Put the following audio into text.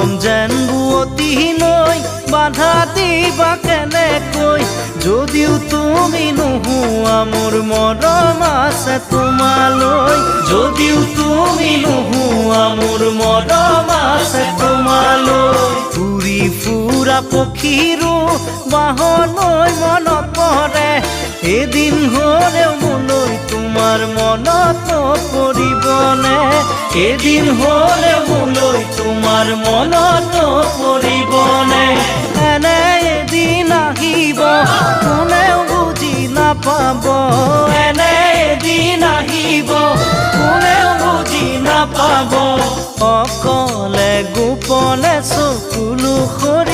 মৰম যেন বুৱতী নৈ বাধা দিবা কেনেকৈ যদিও তুমি নোহোৱা মোৰ মৰম আছে তোমালৈ যদিও তুমি নোহোৱা মোৰ মৰম আছে তোমালৈ উৰি ফুৰা পক্ষীৰো বাহলৈ মনত পৰে এদিন হ'লেও মোলৈ তোমাৰ মনত পৰিবনে এদিন হ'লেও মোলৈ তোমাৰ মনত পৰিবনে এনে এদিন আহিব কোনেও বুজি নাপাব এনে এদিন আহিব কোনেও বুজি নাপাব অকলে গোপনে চকুলো সৰি